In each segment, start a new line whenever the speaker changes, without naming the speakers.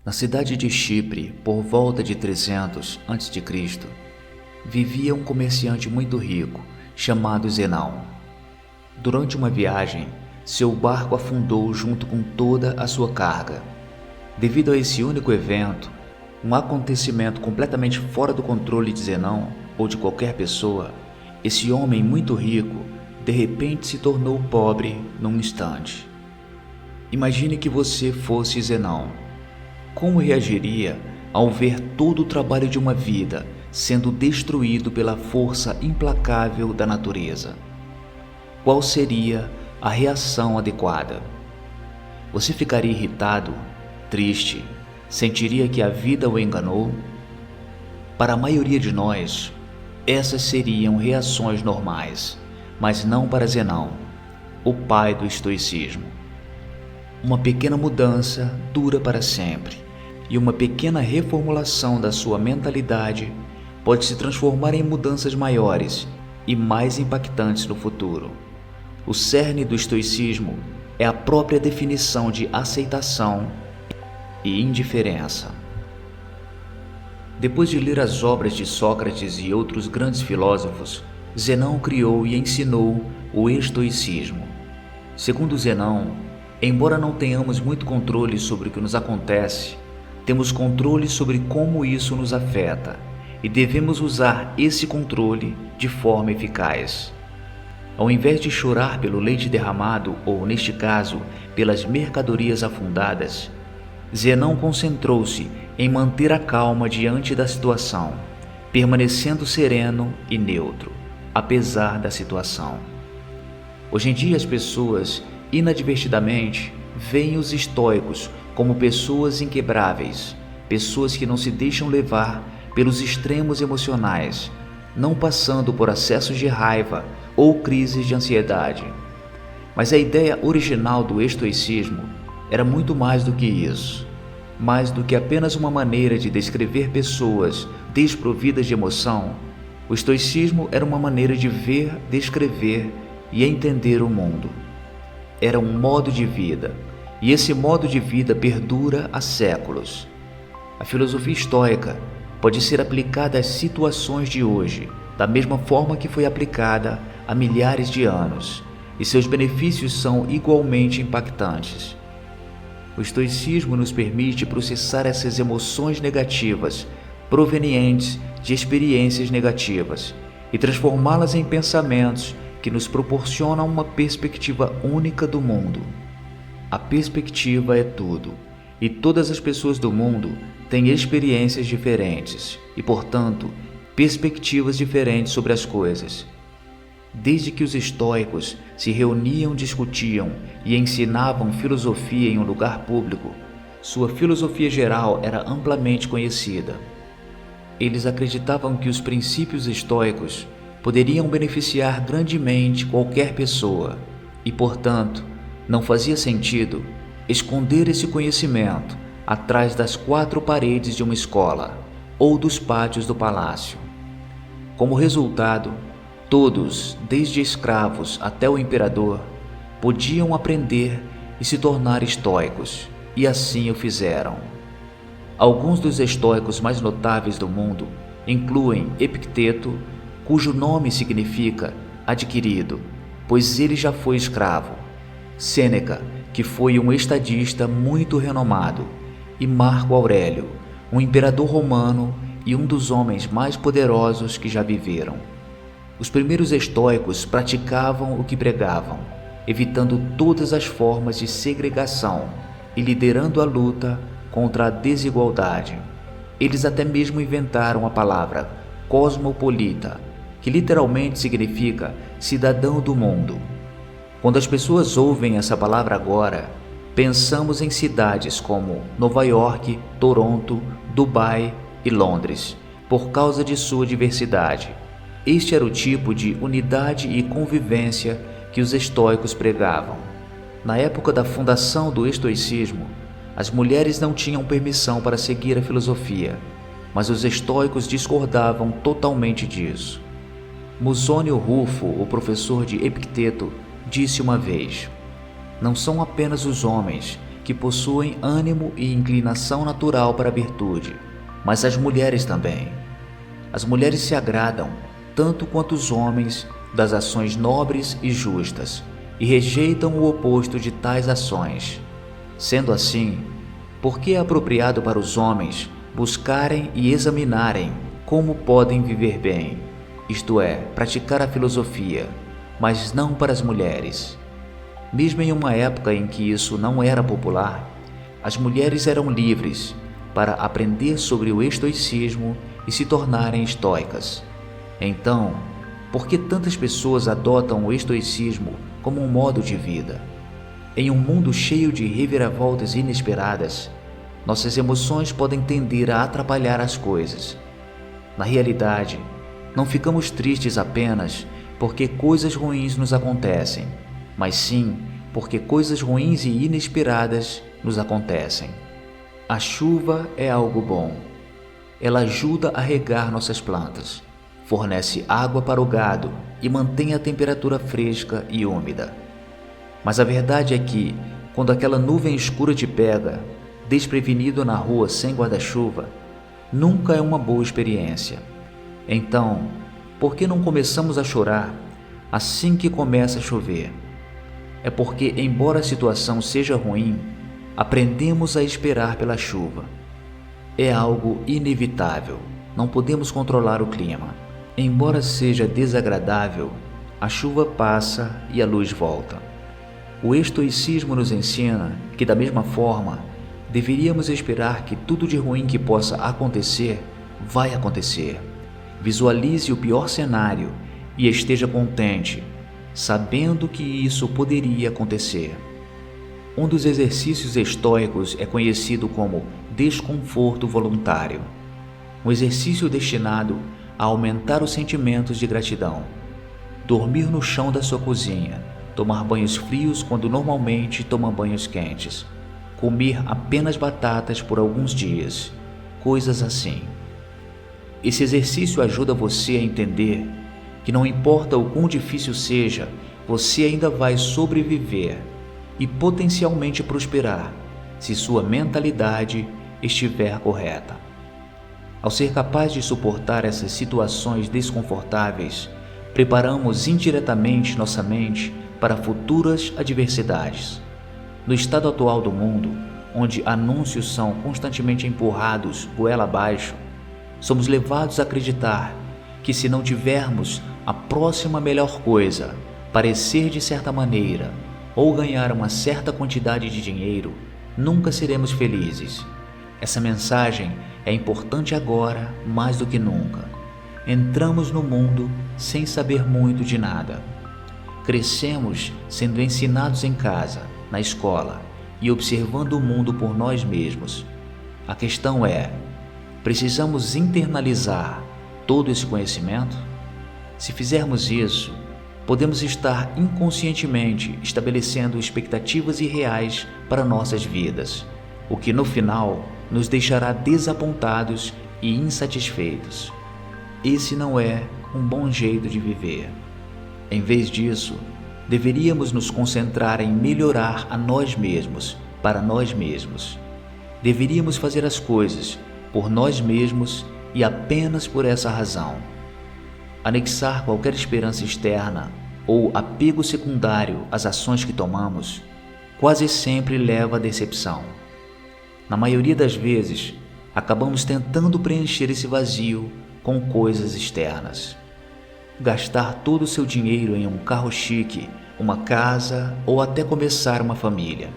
Na cidade de Chipre, por volta de 300 a.C., vivia um comerciante muito rico chamado Zenão. Durante uma viagem, seu barco afundou junto com toda a sua carga. Devido a esse único evento, um acontecimento completamente fora do controle de Zenão ou de qualquer pessoa, esse homem muito rico de repente se tornou pobre num instante. Imagine que você fosse Zenão. Como reagiria ao ver todo o trabalho de uma vida sendo destruído pela força implacável da natureza? Qual seria a reação adequada? Você ficaria irritado, triste, sentiria que a vida o enganou? Para a maioria de nós, essas seriam reações normais, mas não para Zenão, o pai do estoicismo. Uma pequena mudança dura para sempre, e uma pequena reformulação da sua mentalidade pode se transformar em mudanças maiores e mais impactantes no futuro. O cerne do estoicismo é a própria definição de aceitação e indiferença. Depois de ler as obras de Sócrates e outros grandes filósofos, Zenão criou e ensinou o estoicismo. Segundo Zenão, embora não tenhamos muito controle sobre o que nos acontece, temos controle sobre como isso nos afeta e devemos usar esse controle de forma eficaz. Ao invés de chorar pelo leite derramado ou, neste caso, pelas mercadorias afundadas, Zenão concentrou-se em manter a calma diante da situação, permanecendo sereno e neutro, apesar da situação. Hoje em dia as pessoas, inadvertidamente, veem os estoicos como pessoas inquebráveis, pessoas que não se deixam levar pelos extremos emocionais, não passando por acessos de raiva ou crises de ansiedade. Mas a ideia original do estoicismo era muito mais do que isso, mais do que apenas uma maneira de descrever pessoas desprovidas de emoção. O estoicismo era uma maneira de ver, descrever e entender o mundo. Era um modo de vida, e esse modo de vida perdura há séculos. A filosofia estoica pode ser aplicada às situações de hoje, da mesma forma que foi aplicada há milhares de anos, e seus benefícios são igualmente impactantes. O estoicismo nos permite processar essas emoções negativas provenientes de experiências negativas e transformá-las em pensamentos que nos proporcionam uma perspectiva única do mundo. A perspectiva é tudo, e todas as pessoas do mundo têm experiências diferentes e, portanto, perspectivas diferentes sobre as coisas. Desde que os estoicos se reuniam, discutiam e ensinavam filosofia em um lugar público, sua filosofia geral era amplamente conhecida. Eles acreditavam que os princípios estoicos poderiam beneficiar grandemente qualquer pessoa e, portanto, não fazia sentido esconder esse conhecimento atrás das quatro paredes de uma escola ou dos pátios do palácio. Como resultado, todos, desde escravos até o imperador, podiam aprender e se tornar estoicos, e assim o fizeram. Alguns dos estoicos mais notáveis do mundo incluem Epicteto, cujo nome significa adquirido, pois ele já foi escravo, Sêneca, que foi um estadista muito renomado, e Marco Aurélio, um imperador romano e um dos homens mais poderosos que já viveram. Os primeiros estoicos praticavam o que pregavam, evitando todas as formas de segregação e liderando a luta contra a desigualdade. Eles até mesmo inventaram a palavra cosmopolita, que literalmente significa cidadão do mundo. Quando as pessoas ouvem essa palavra agora, pensamos em cidades como Nova York, Toronto, Dubai e Londres, por causa de sua diversidade. Este era o tipo de unidade e convivência que os estoicos pregavam. Na época da fundação do estoicismo, as mulheres não tinham permissão para seguir a filosofia, mas os estoicos discordavam totalmente disso. Musônio Rufo, o professor de Epicteto, disse uma vez: "Não são apenas os homens que possuem ânimo e inclinação natural para a virtude, mas as mulheres também. As mulheres se agradam, tanto quanto os homens, das ações nobres e justas, e rejeitam o oposto de tais ações. Sendo assim, por que é apropriado para os homens buscarem e examinarem como podem viver bem, isto é, praticar a filosofia, mas não para as mulheres? Mesmo em uma época em que isso não era popular, as mulheres eram livres para aprender sobre o estoicismo e se tornarem estoicas. Então, por que tantas pessoas adotam o estoicismo como um modo de vida? Em um mundo cheio de reviravoltas inesperadas, nossas emoções podem tender a atrapalhar as coisas. Na realidade, não ficamos tristes apenas porque coisas ruins nos acontecem, mas sim porque coisas ruins e inesperadas nos acontecem. A chuva é algo bom. Ela ajuda a regar nossas plantas, fornece água para o gado e mantém a temperatura fresca e úmida. Mas a verdade é que, quando aquela nuvem escura te pega, desprevenido na rua sem guarda-chuva, nunca é uma boa experiência. Então, por que não começamos a chorar assim que começa a chover? É porque, embora a situação seja ruim, aprendemos a esperar pela chuva. É algo inevitável, não podemos controlar o clima. Embora seja desagradável, a chuva passa e a luz volta. O estoicismo nos ensina que, da mesma forma, deveríamos esperar que tudo de ruim que possa acontecer, vai acontecer. Visualize o pior cenário e esteja contente, sabendo que isso poderia acontecer. Um dos exercícios estoicos é conhecido como desconforto voluntário, um exercício destinado a aumentar os sentimentos de gratidão. Dormir no chão da sua cozinha, tomar banhos frios quando normalmente toma banhos quentes, comer apenas batatas por alguns dias, coisas assim. Esse exercício ajuda você a entender que não importa o quão difícil seja, você ainda vai sobreviver e potencialmente prosperar se sua mentalidade estiver correta. Ao ser capaz de suportar essas situações desconfortáveis, preparamos indiretamente nossa mente para futuras adversidades. No estado atual do mundo, onde anúncios são constantemente empurrados goela abaixo, somos levados a acreditar que, se não tivermos a próxima melhor coisa, parecer de certa maneira ou ganhar uma certa quantidade de dinheiro, nunca seremos felizes. Essa mensagem é importante agora mais do que nunca. Entramos no mundo sem saber muito de nada. Crescemos sendo ensinados em casa, na escola e observando o mundo por nós mesmos. A questão é: precisamos internalizar todo esse conhecimento? Se fizermos isso, podemos estar inconscientemente estabelecendo expectativas irreais para nossas vidas, o que no final nos deixará desapontados e insatisfeitos. Esse não é um bom jeito de viver. Em vez disso, deveríamos nos concentrar em melhorar a nós mesmos, para nós mesmos. Deveríamos fazer as coisas por nós mesmos e apenas por essa razão. Anexar qualquer esperança externa ou apego secundário às ações que tomamos quase sempre leva à decepção. Na maioria das vezes, acabamos tentando preencher esse vazio com coisas externas. Gastar todo o seu dinheiro em um carro chique, uma casa ou até começar uma família.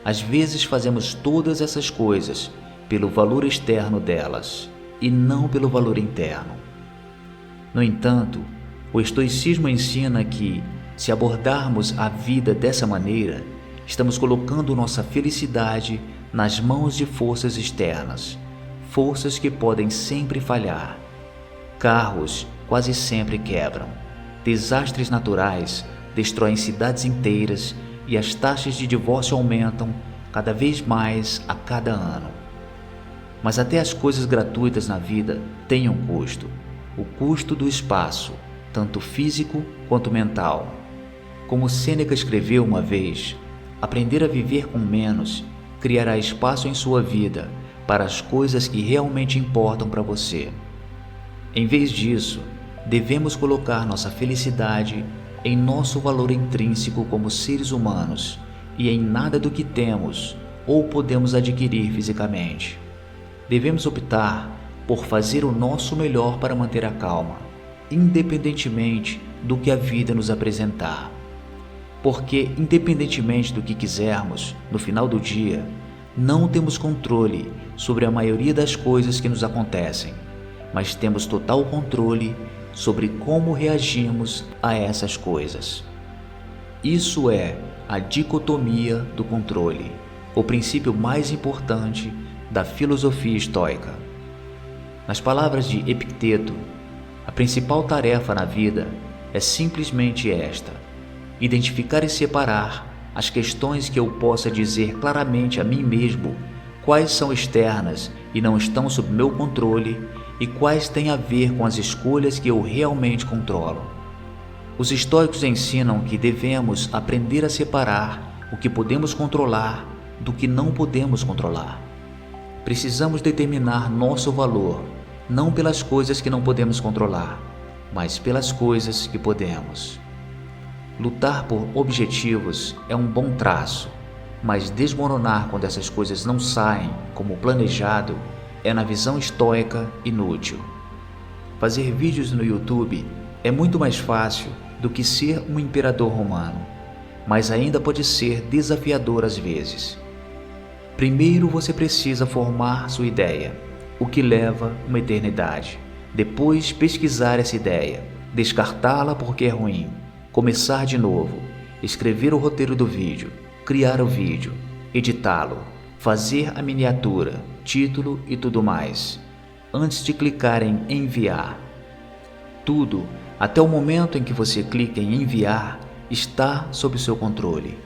Às vezes fazemos todas essas coisas pelo valor externo delas e não pelo valor interno. No entanto, o estoicismo ensina que, se abordarmos a vida dessa maneira, estamos colocando nossa felicidade nas mãos de forças externas, forças que podem sempre falhar. Carros quase sempre quebram, desastres naturais destroem cidades inteiras e as taxas de divórcio aumentam cada vez mais a cada ano. Mas até as coisas gratuitas na vida têm um custo, o custo do espaço, tanto físico quanto mental. Como Sêneca escreveu uma vez, aprender a viver com menos criará espaço em sua vida para as coisas que realmente importam para você. Em vez disso, devemos colocar nossa felicidade em nosso valor intrínseco como seres humanos e em nada do que temos ou podemos adquirir fisicamente. Devemos optar por fazer o nosso melhor para manter a calma, independentemente do que a vida nos apresentar. Porque, independentemente do que quisermos, no final do dia, não temos controle sobre a maioria das coisas que nos acontecem, mas temos total controle sobre como reagimos a essas coisas. Isso é a dicotomia do controle, o princípio mais importante da filosofia estoica. Nas palavras de Epicteto, a principal tarefa na vida é simplesmente esta: identificar e separar as questões que eu possa dizer claramente a mim mesmo quais são externas e não estão sob meu controle e quais têm a ver com as escolhas que eu realmente controlo. Os estoicos ensinam que devemos aprender a separar o que podemos controlar do que não podemos controlar. Precisamos determinar nosso valor, não pelas coisas que não podemos controlar, mas pelas coisas que podemos. Lutar por objetivos é um bom traço, mas desmoronar quando essas coisas não saem como planejado é, na visão estoica, inútil. Fazer vídeos no YouTube é muito mais fácil do que ser um imperador romano, mas ainda pode ser desafiador às vezes. Primeiro você precisa formar sua ideia, o que leva uma eternidade. Depois pesquisar essa ideia, descartá-la porque é ruim, começar de novo, escrever o roteiro do vídeo, criar o vídeo, editá-lo, fazer a miniatura, título e tudo mais, antes de clicar em enviar. Tudo, até o momento em que você clica em enviar, está sob seu controle.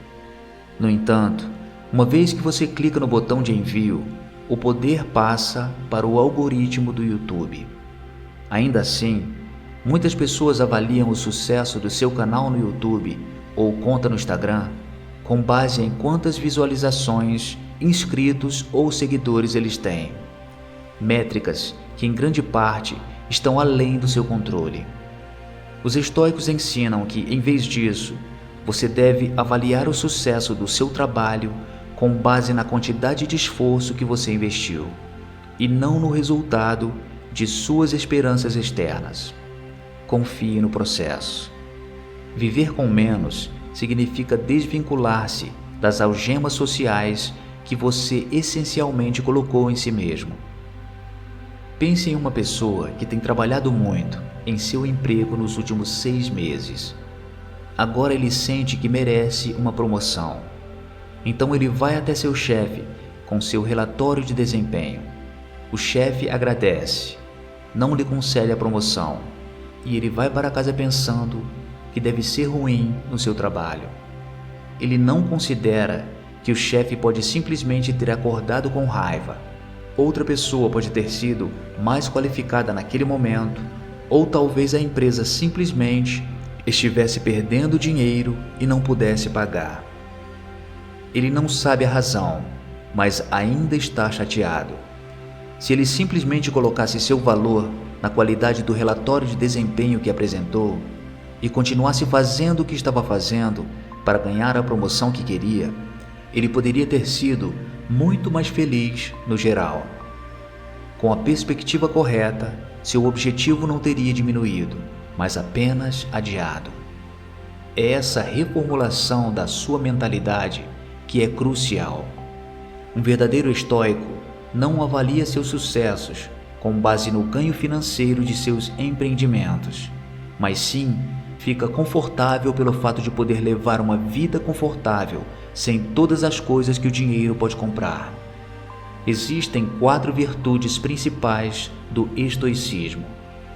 No entanto, uma vez que você clica no botão de envio, o poder passa para o algoritmo do YouTube. Ainda assim, muitas pessoas avaliam o sucesso do seu canal no YouTube ou conta no Instagram com base em quantas visualizações, inscritos ou seguidores eles têm. Métricas que em grande parte estão além do seu controle. Os estoicos ensinam que, em vez disso, você deve avaliar o sucesso do seu trabalho com base na quantidade de esforço que você investiu, e não no resultado de suas esperanças externas. Confie no processo. Viver com menos significa desvincular-se das algemas sociais que você essencialmente colocou em si mesmo. Pense em uma pessoa que tem trabalhado muito em seu emprego nos últimos 6 meses. Agora ele sente que merece uma promoção. Então ele vai até seu chefe com seu relatório de desempenho. O chefe agradece, não lhe concede a promoção e ele vai para casa pensando que deve ser ruim no seu trabalho. Ele não considera que o chefe pode simplesmente ter acordado com raiva. Outra pessoa pode ter sido mais qualificada naquele momento, ou talvez a empresa simplesmente estivesse perdendo dinheiro e não pudesse pagar. Ele não sabe a razão, mas ainda está chateado. Se ele simplesmente colocasse seu valor na qualidade do relatório de desempenho que apresentou e continuasse fazendo o que estava fazendo para ganhar a promoção que queria, ele poderia ter sido muito mais feliz no geral. Com a perspectiva correta, seu objetivo não teria diminuído, mas apenas adiado. É essa reformulação da sua mentalidade que é crucial. Um verdadeiro estoico não avalia seus sucessos com base no ganho financeiro de seus empreendimentos, mas sim fica confortável pelo fato de poder levar uma vida confortável sem todas as coisas que o dinheiro pode comprar. Existem 4 virtudes principais do estoicismo: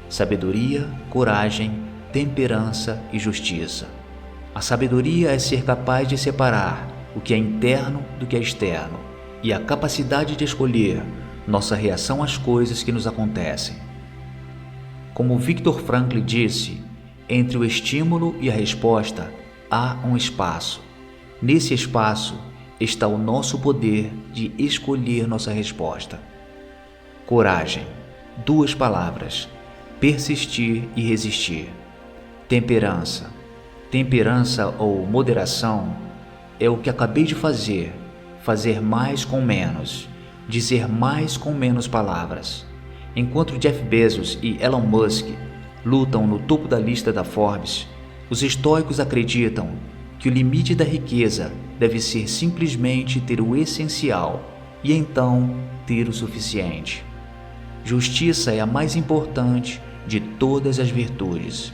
sabedoria, coragem, temperança e justiça. A sabedoria é ser capaz de separar o que é interno do que é externo, e a capacidade de escolher nossa reação às coisas que nos acontecem. Como Viktor Frankl disse, entre o estímulo e a resposta há um espaço. Nesse espaço está o nosso poder de escolher nossa resposta. Coragem, 2 palavras: persistir e resistir. Temperança. Temperança ou moderação é o que acabei de fazer mais com menos, dizer mais com menos palavras. Enquanto Jeff Bezos e Elon Musk lutam no topo da lista da Forbes, os estoicos acreditam que o limite da riqueza deve ser simplesmente ter o essencial e então ter o suficiente. Justiça é a mais importante de todas as virtudes.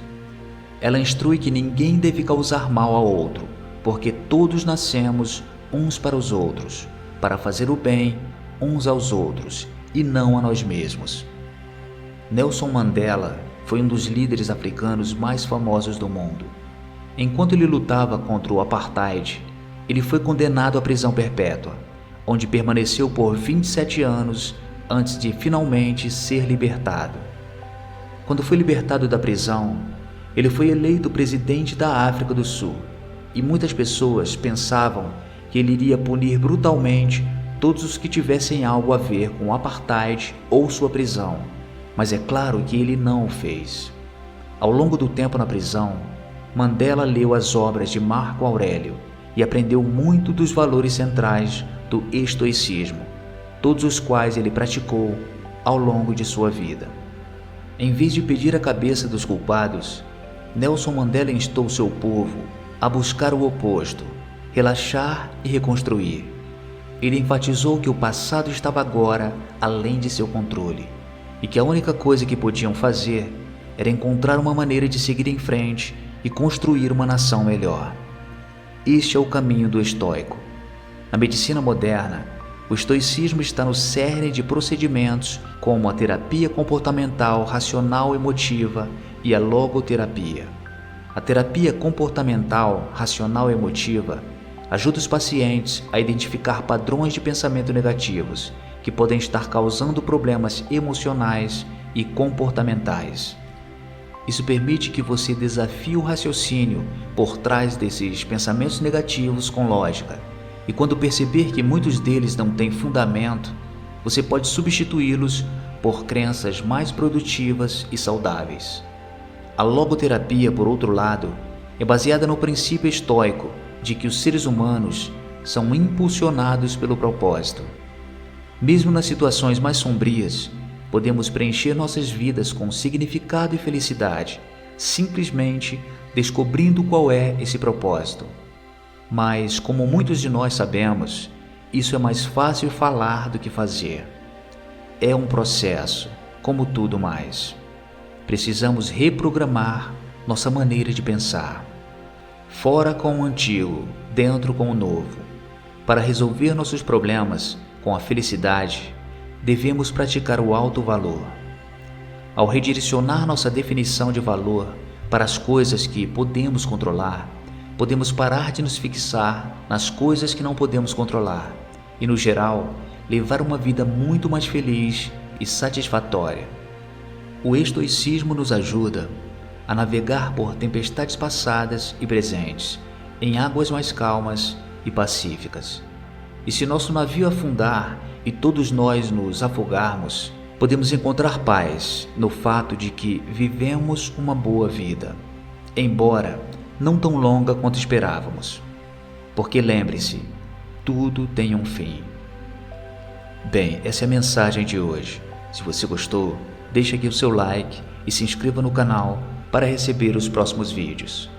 Ela instrui que ninguém deve causar mal ao outro, porque todos nascemos uns para os outros, para fazer o bem uns aos outros e não a nós mesmos. Nelson Mandela foi um dos líderes africanos mais famosos do mundo. Enquanto ele lutava contra o apartheid, ele foi condenado à prisão perpétua, onde permaneceu por 27 anos antes de finalmente ser libertado. Quando foi libertado da prisão, ele foi eleito presidente da África do Sul, e muitas pessoas pensavam que ele iria punir brutalmente todos os que tivessem algo a ver com o apartheid ou sua prisão, mas é claro que ele não o fez. Ao longo do tempo na prisão, Mandela leu as obras de Marco Aurélio e aprendeu muito dos valores centrais do estoicismo, todos os quais ele praticou ao longo de sua vida. Em vez de pedir a cabeça dos culpados, Nelson Mandela instou seu povo a buscar o oposto, relaxar e reconstruir. Ele enfatizou que o passado estava agora além de seu controle e que a única coisa que podiam fazer era encontrar uma maneira de seguir em frente e construir uma nação melhor. Este é o caminho do estoico. Na medicina moderna, o estoicismo está no cerne de procedimentos como a terapia comportamental racional emotiva e a logoterapia. A terapia comportamental racional emotiva ajuda os pacientes a identificar padrões de pensamento negativos que podem estar causando problemas emocionais e comportamentais. Isso permite que você desafie o raciocínio por trás desses pensamentos negativos com lógica, e quando perceber que muitos deles não têm fundamento, você pode substituí-los por crenças mais produtivas e saudáveis. A logoterapia, por outro lado, é baseada no princípio estoico de que os seres humanos são impulsionados pelo propósito. Mesmo nas situações mais sombrias, podemos preencher nossas vidas com significado e felicidade, simplesmente descobrindo qual é esse propósito. Mas, como muitos de nós sabemos, isso é mais fácil falar do que fazer. É um processo, como tudo mais. Precisamos reprogramar nossa maneira de pensar. Fora com o antigo, dentro com o novo. Para resolver nossos problemas com a felicidade, devemos praticar o alto valor. Ao redirecionar nossa definição de valor para as coisas que podemos controlar, podemos parar de nos fixar nas coisas que não podemos controlar e, no geral, levar uma vida muito mais feliz e satisfatória. O estoicismo nos ajuda a navegar por tempestades passadas e presentes, em águas mais calmas e pacíficas. E se nosso navio afundar e todos nós nos afogarmos, podemos encontrar paz no fato de que vivemos uma boa vida, embora não tão longa quanto esperávamos. Porque lembre-se, tudo tem um fim. Bem, essa é a mensagem de hoje. Se você gostou, deixe aqui o seu like e se inscreva no canal para receber os próximos vídeos.